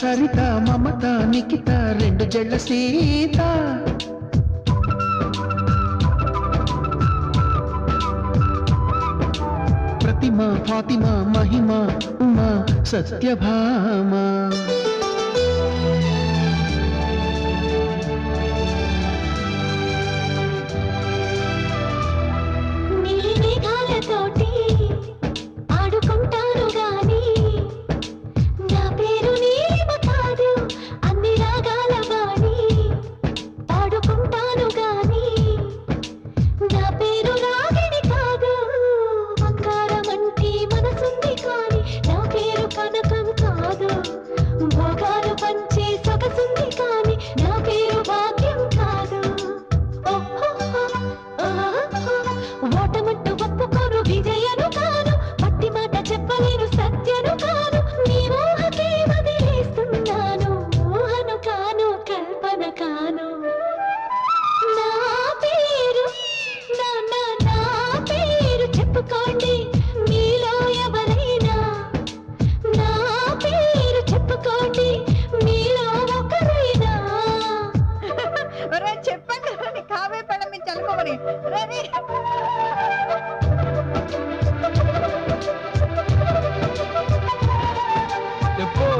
సరిత మమత నిఖిత రెండు జళ్ళ సీత ప్రతిమ ఫాతిమ మహిమ ఉమా సత్యభామ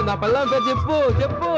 నా పల్లం పేరు చెప్పు చెప్పు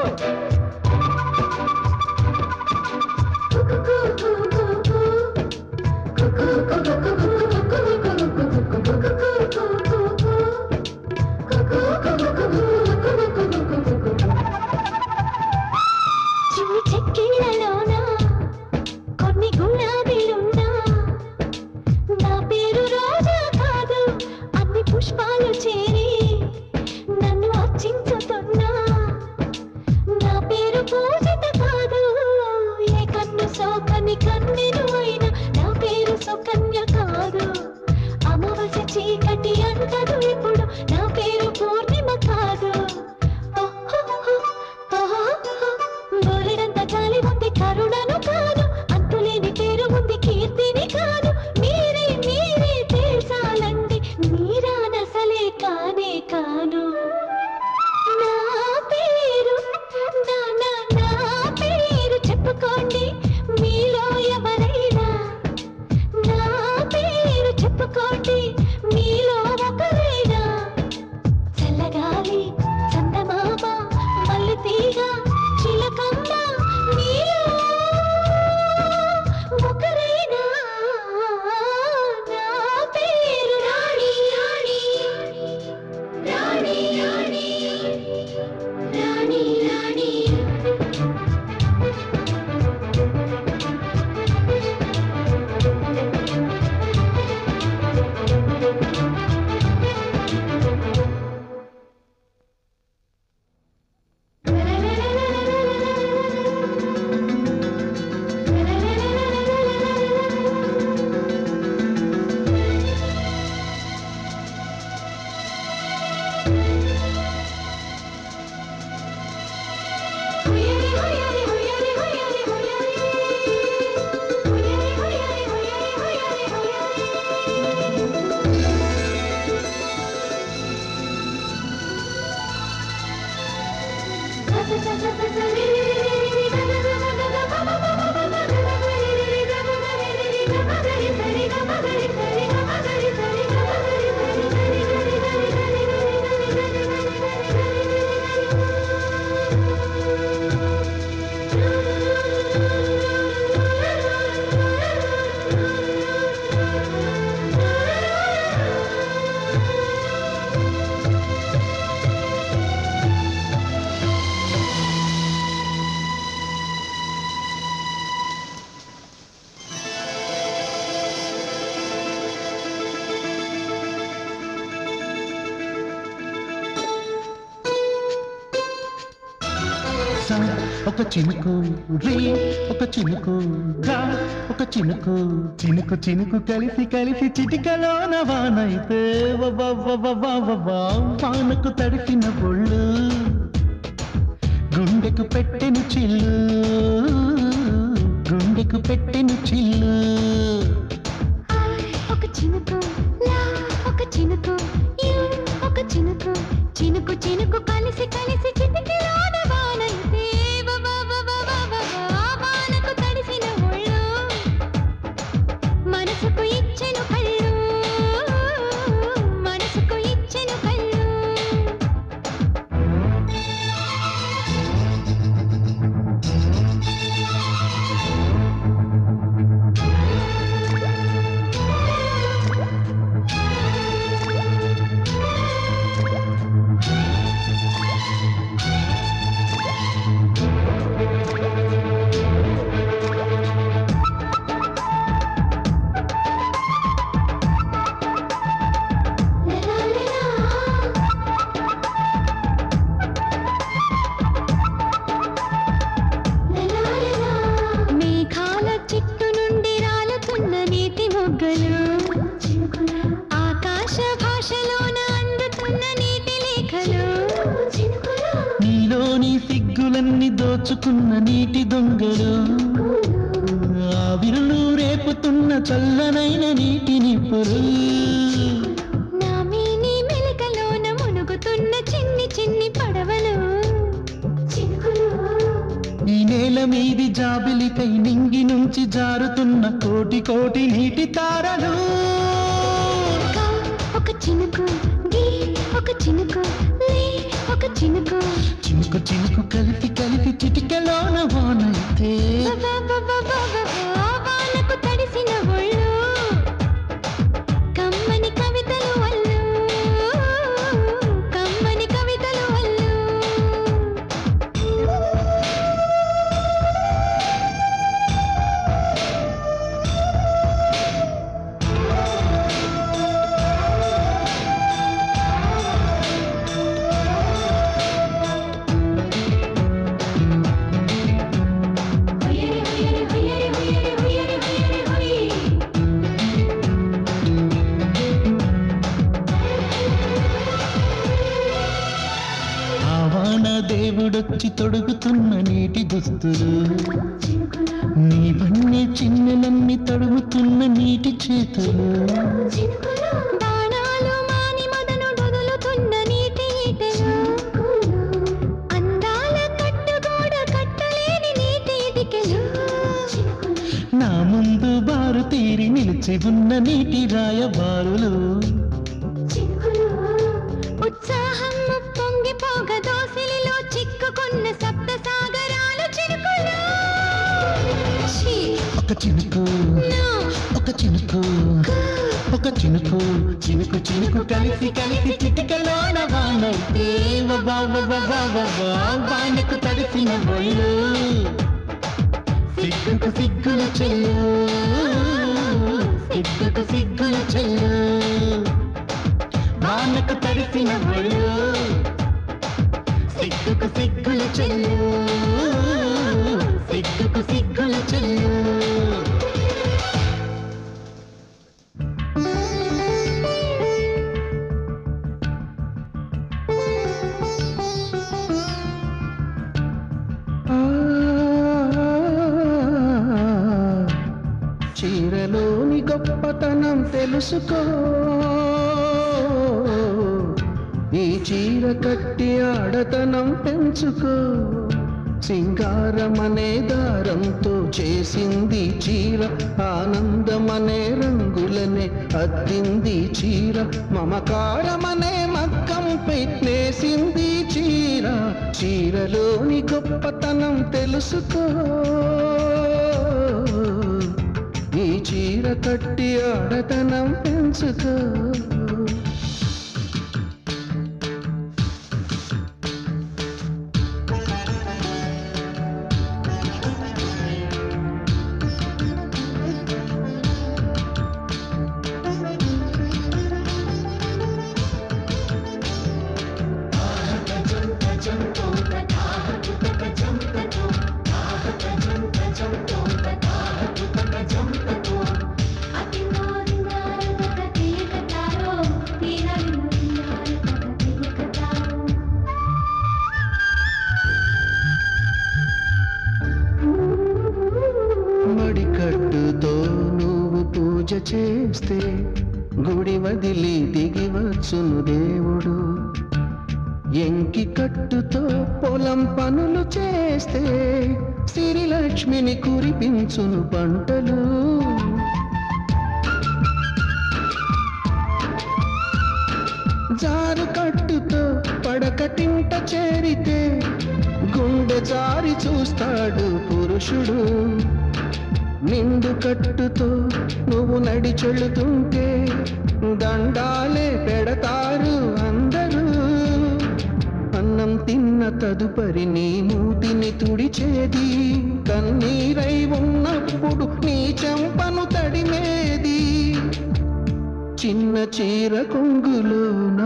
ఒక చినుకు రీ ఒక చినుకు రా ఒక చినుకు చినుకు చినుకు కలిసి కలిసి చిటికలోన వానైతే వానకు తడిసిన ఒళ్ళు గుండెకు పెట్టెను చిల్లు గుండెకు పెట్టెను చిల్లు ఒక చినుకు ఒక చినుకు ఒక చినుకు చినుకు చినుకు కలిసి కలిసి చిటికలోన దోచుకున్న నీటి దొంగలు ఆవిరులు రేపుతున్న చల్లనైన నీటి నిప్పులు నా మీని మెలకలోన మునుగుతున్న చిన్ని చిన్ని పడవలు ఈ నేల మీది జాబిలికై నింగి నుంచి జారుతున్న కోటి కోటి నీటి తారలు ఒక చినుకు గీ ఒక చినుకు లే ఒక చినుకు చినుకు చినుకు కలిపి కలిపి చిటికెలోన వానైతే వానకు తడిసిన ఒళ్ళు కమ్మని కవితలు అల్లు కమ్మని కవితలు అల్లు దేవుడొచ్చి తొడుగుతున్న నీటి దుస్తులు నీ వన్నే చిన్నెలన్నీ తడుగుతున్న నీటి చేతులు బాణాలు మాని మదను డొదులుతున్న నీటి ఈటెలు అందాల కట్టుగోడ కట్టలేని నీటి ఇటికెలు నా ముందు బారు తీరి నిలిచి ఉన్న నీటి రాయబారులు ఉత్సాహం పొంగిపోగ దోసిలిలో చిక్కుకున్న సప్త సాగరాలు చినుకులు ఒక చినుకు ఒక చినుకు ఒక చినుకు చినుకు చినుకు కలిసి కలిసి చిటికలోన వానైతే వానకు తడిసిన ఒళ్ళు సిగ్గుకు సిగ్గుల చెల్లు సిగ్గుకు సిగ్గుల చెల్లు వానకు తడిసిన ఒళ్ళు సిగ్గుకు సిగ్గుల చెల్లు సిగ్గుకు సిగ్గుల చెల్లు చీరలోని గొప్పతనం తెలుసుకో ఈ చీర కట్టి ఆడతనం పెంచుకో సింగారమనే దారంతో చేసింది చీర ఆనందమనే రంగులనే అద్దింది చీర మమకారమనే మగ్గంపై నేసింది చీర చీరలోని గొప్పతనం తెలుసుకో ఈ చీర కట్టి ఆడతనం పెంచుకో మడికట్టుతో నువ్వు పూజ చేస్తే గుడి వదిలి దిగి వచ్చును దేవుడు ఎంకి కట్టుతో పొలం పనులు చేస్తే సిరిలక్ష్మిని కురిపించును పంటలు జారు కట్టుతో పడకటింట చేరితే గుండె జారి చూస్తాడు పురుషుడు నిండు కట్టుతో నువ్వు నడిచెళుతుంటే దండాలే పెడతారు అందరూ అన్నం తిన్న తదుపరి నీ మూతిని తుడిచేది కన్నీరై ఉన్నప్పుడు నీ చెంపను తడిమేది చిన్న చీర కొంగులోన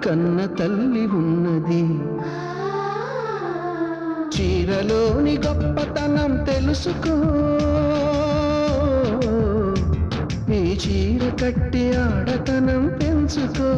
కన్న తల్లి ఉన్నది చీరలోని గొప్పతనం తెలుసుకో ఈ చీర కట్టి ఆడతనం పెంచుకో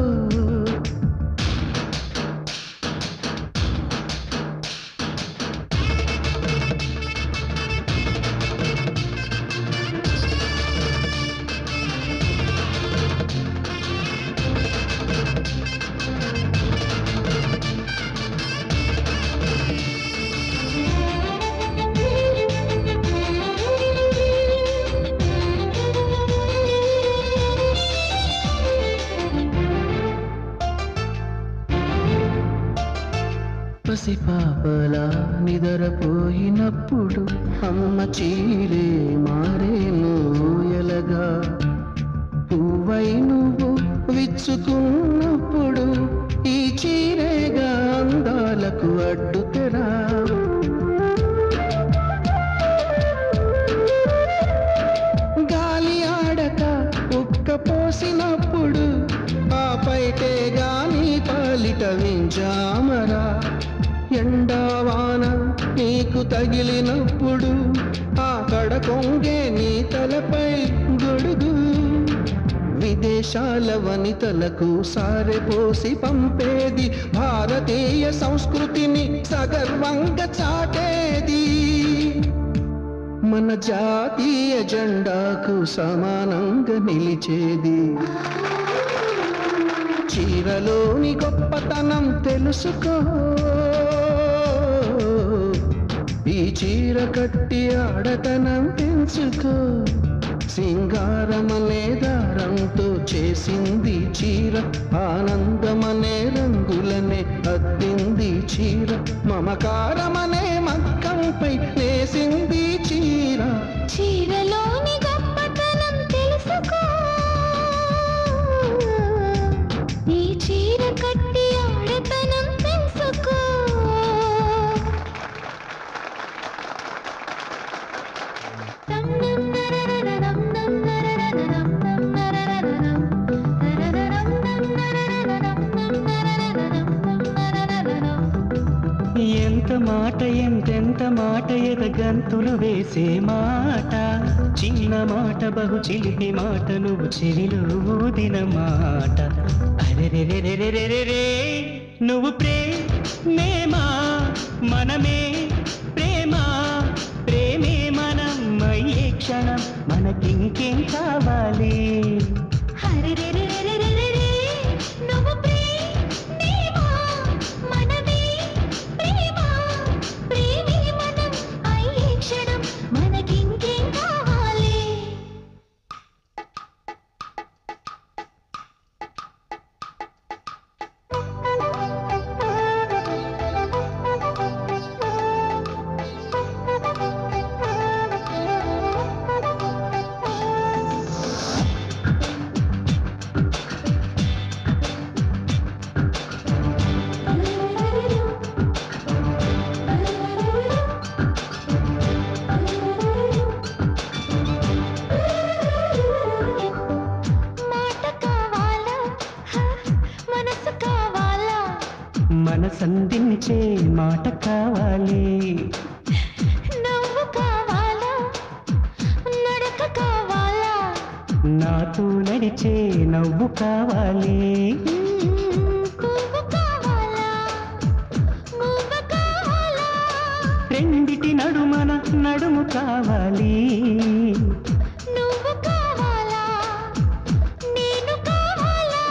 పసిపాపలా నిద్రపోయినప్పుడు అమ్మ చీరే మారేను ఎలగా పువ్వై నువ్వు విచ్చుకున్నప్పుడు ఈ చీరేగా అందాలకు అడ్డుతెరా గాలి ఆడక ఉక్క పోసినప్పుడు ఆ పైటే గాని పాలిట వింజామరా ఎండావాన నీకు తగిలినప్పుడు ఆ కడకొంగే నీ తలపై గొడుగు విదేశాల వనితలకు సారెపోసి పంపేది భారతీయ సంస్కృతిని సగర్వంగా చాటేది మన జాతీయ జెండాకు సమానంగా నిలిచేది చీరలోని గొప్పతనం తెలుసుకో ఈ చీర కట్టి ఆడతనం పెంచుకో సింగారమనే దారంతో చేసింది చీర ఆనందమనే రంగులనే అద్దింది చీర మమకారమనే మక్కంపై నేసింది చీర చీరలోని గొప్పతనం తెలుసుకో ఈ చీర కట్టి ఆడతనం తెలుసుకో ఎంత మాట ఎంతెంత మాట ఎదగంతులు వేసే మాట చిన్న మాట బహు చిలిపి మాట నువ్వు చెవిలో ఊదిన మాట అరెరెరెరెరెరెరే నువ్వు ప్రేమేమా మనమే ప్రేమ ప్రేమే మనం అయ్యే క్షణం మనకింకేం కావాలి నువ్వు ప్రేమేమా మనమే ప్రేమ ప్రేమే మనం అయ్యే క్షణం మనకింకేం కావాలి మనసందించే మాట కావాలి నవ్వు కావాలా నడక కావాలా నాతో నడిచే నవ్వు కావాలి పువ్వు కావాలా మువ్వ కావాలా రెండిటి నడుమన నడుము కావాలి నువ్వు కావాలా నేను కావాలా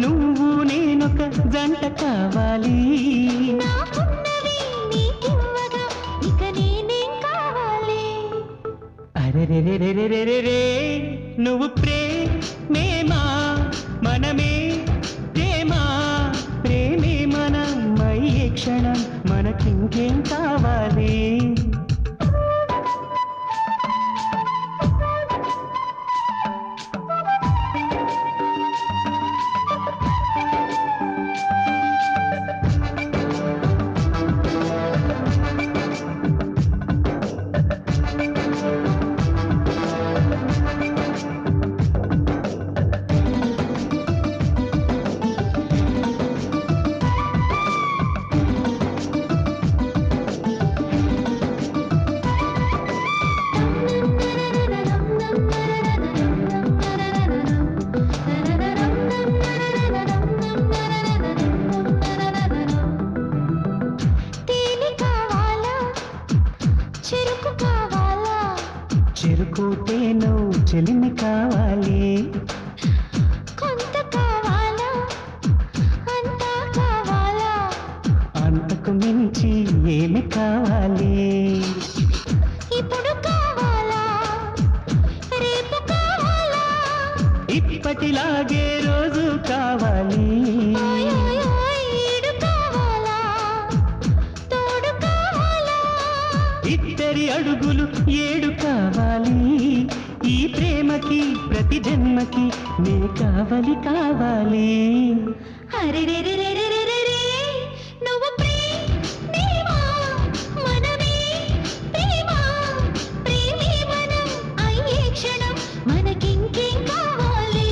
నువ్వు నేనొక జంట కావాలి నాకున్నవి నీకివ్వగా ఇక నేనేం కావాలి అరెరెరెరెరెరెరే నువ్వు ప్రేమేమా మనమే ప్రేమ ప్రేమే మనం అయ్యే క్షణం మనకింకేం కావాలి చెరుకుతేను చెలిమి కావాలి కొంత కావాలా అంతా కావాలా అంతకు మించి ఏమి కావాలి ఇప్పుడు కావాలా రేపు కావాలా ఇప్పటిలాగే రోజు కావాలి ఈడు కావాలా ఇద్దరి అడుగులు 7 కావాలి ఈ ప్రేమకి ప్రతి జన్మకి నే కావాలి కావాలి అరే రే రే రే రే రే రే నువ్వు ప్రేమా మనమే ప్రేమ ప్రేమే మనం అయ్యే క్షణం మనకింకేం కావాలి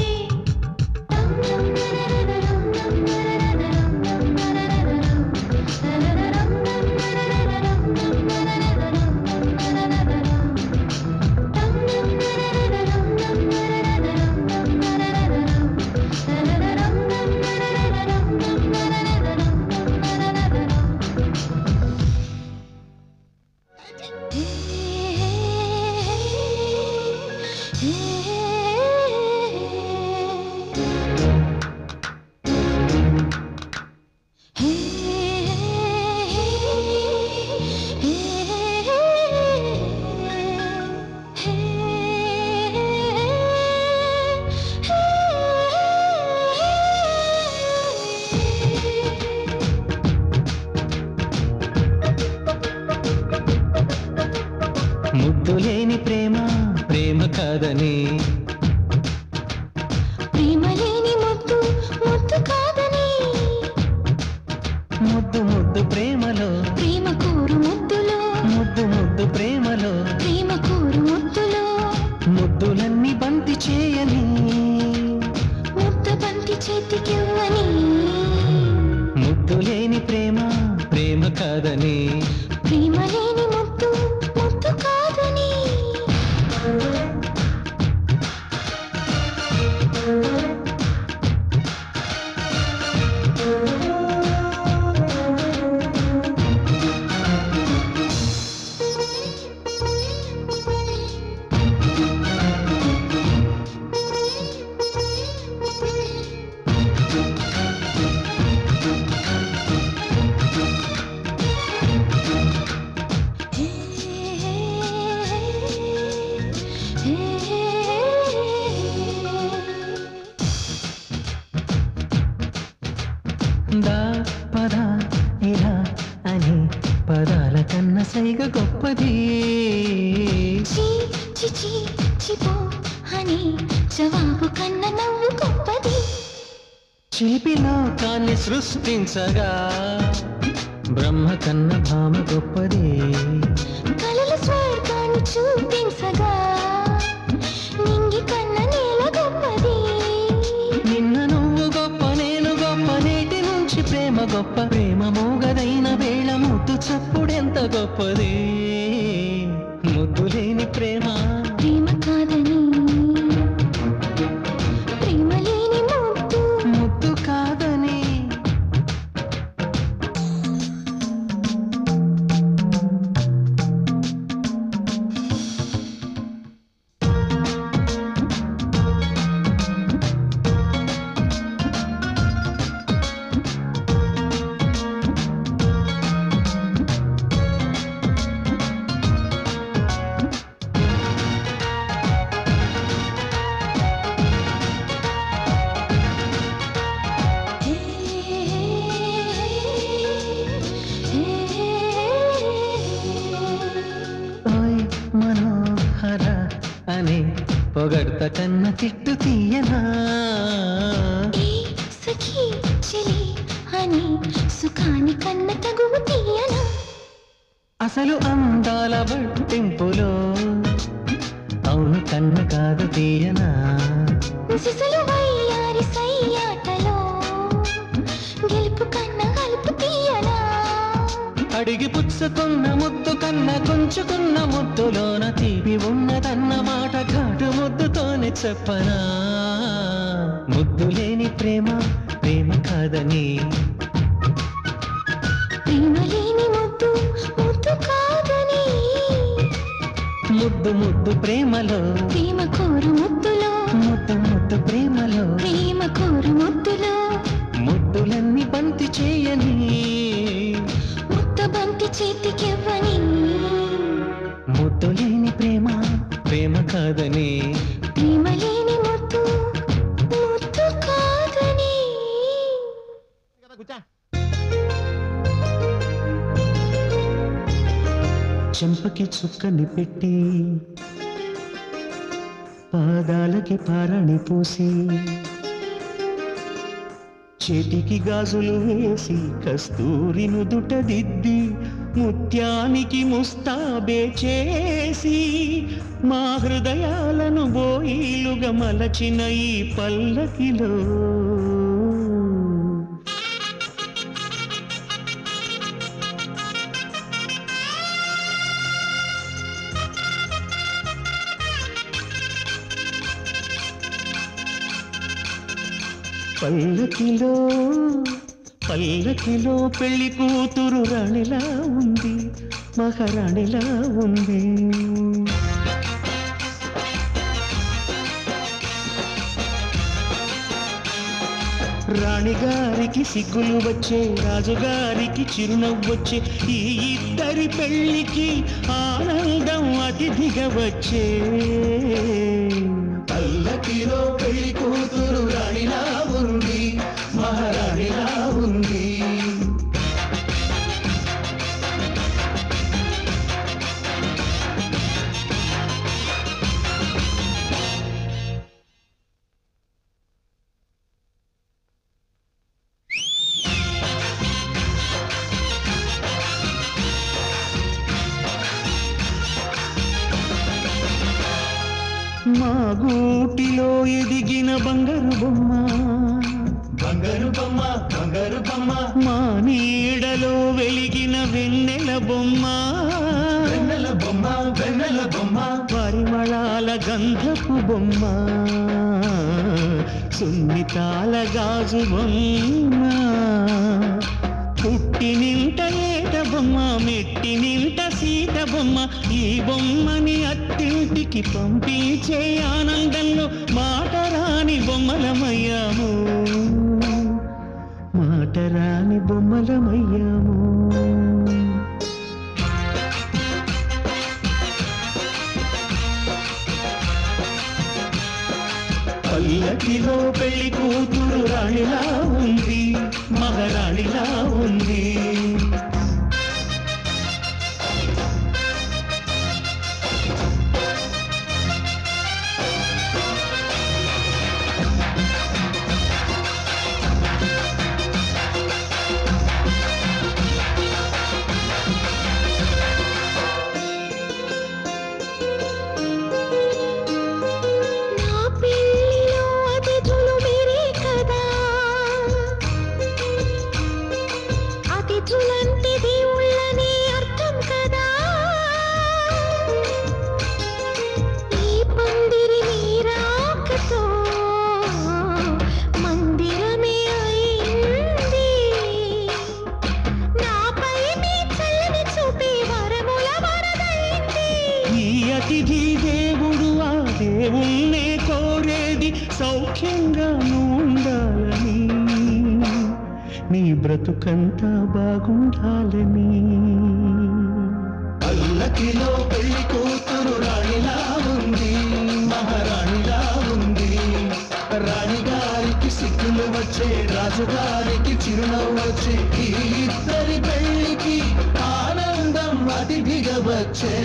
ముద్దులేని ప్రేమ ప్రేమ కాదని ప్రేమ లేని ముద్దు ముద్దు కాదని ముద్దు ముద్దు ప్రేమలో ప్రేమ కోరు ముద్దులో ముద్దు ముద్దు ప్రేమలో ప్రేమ కోరు ముద్దులో ముద్దులన్నీ బంతి చేయని ముద్ద బంతి చేతికివ్వని ముద్దులేని ప్రేమ ప్రేమ కాదని ప్రేమ లేని ముద్దు ముద్దు కాదని దా పద ఇలా అని పదాల కన్న సైగ గొప్పది చీ చి చి చిపో అని జవాబు కన్న నవ్వు గొప్పది శిల్పి లోకాన్ని సృష్టించగా బ్రహ్మ కన్న భామ గొప్పది కలల స్వర్గాన్ని చూపించగా నింగి కన్న నేల గొప్పది నిన్న నువ్వు గొప్ప నేను గొప్ప నేటి నుంచి ప్రేమ గొప్ప ప్రేమ మోగదైన వేళ ముద్దు చప్పుడెంత గొప్పది ముద్దు లేని ప్రేమ ప్రేమ కాదని ప్రేమ లేని ముద్దు ముద్దు కాదని ఓయ్ మనోహర అని పొగడ్త కన్న తిట్టు తీయనా ఏ సఖీ చెలి అని సుఖాని కన్న తగువు తీయనా అసలు అందాల బట్టింపులో అవును కన్న కాదు తీయనా సిసలు వయ్యారి సయ్యాటలో గెలుపు కన్న గలుపు తీయనా అడిగి పుచ్చుకున్న ముద్దు కన్న కొంచుకున్న ముద్దులోన తీపి ఉన్నదన్న మాట ఘాటు ముద్దుతోనే చెప్పనా ముద్దు లేని ప్రేమ ప్రేమ కాదని ప్రేమ లేని ముద్దు ముద్దు కాదని ముద్దు ముద్దు ప్రేమలో ప్రేమ కోరు ముద్దులో ముద్దు ముద్దు ప్రేమలో ప్రేమ కోరు ముద్దులో ముద్దులన్నీ బంతి చేయని ముద్ద బంతి చేతికివ్వని ముద్దు లేని ప్రేమ ప్రేమ కాదని ప్రేమ లేని ముద్దు ముద్దు కాదని చెంపకి చుక్కని పెట్టి పాదాలకి పారాణి పూసి చేతికి గాజులు వేసి కస్తూరి నుదుట దిద్ది ముత్యానికి ముస్తాబే చేసి మా హృదయాలను బోయిలుగా మలచిన ఈ పల్లకిలో పల్లకిలో పల్లకిలో పెళ్లి కూతురు రాణిలా ఉంది, మహారాణిలా ఉంది. రాణిగారికి సిగ్గులు వచ్చే, రాజుగారికి చిరునవ్వొచ్చే, ఈ ఇద్దరి పెళ్లికి ఆనందం అతిథిగా వచ్చే. పల్లకిలో పెళ్లి కూతురు రాణిలా ఉంది, మహారాణిలా ఉంది. మా గూటిలో ఎదిగిన బంగారు బొమ్మ, బంగారు బొమ్మ, బంగారు బొమ్మ. మా నీడలో వెలిగిన వెన్నెల బొమ్మ, వెన్నెల బొమ్మ, వెన్నెల బొమ్మ. పరిమళాల గంధపు బొమ్మ, సున్నితాల గాజు బొమ్మ. పుట్టినింట ఏట బొమ్మ, మెట్టినింట సీత బొమ్మ. ఈ బొమ్మని అత్తింటికి పంపించే ఆనందంలో మాటరాని బొమ్మలమయ్యాము, మాటరాని బొమ్మలమయ్యాము. పల్లకిలో పెళ్లి కూతురు రాణిలా ఉంది, మహారాణిలా ఉంది. అతిథి దేవుడు ఆ దేవుణ్ణే కోరేది సౌఖ్యంగా ఉండాలని, నీ బ్రతుకంతా బాగుండాలని. పల్లకిలో పెళ్లి కూతురు రాణిలా ఉంది, మహారాణిలా ఉంది. రాణిగారికి సిగ్గులు వచ్చే, రాజుగారికి చిరునవ్వు వచ్చే, ఈ ఇద్దరి పెళ్లికి ఆనందం అతిథిగా వచ్చే.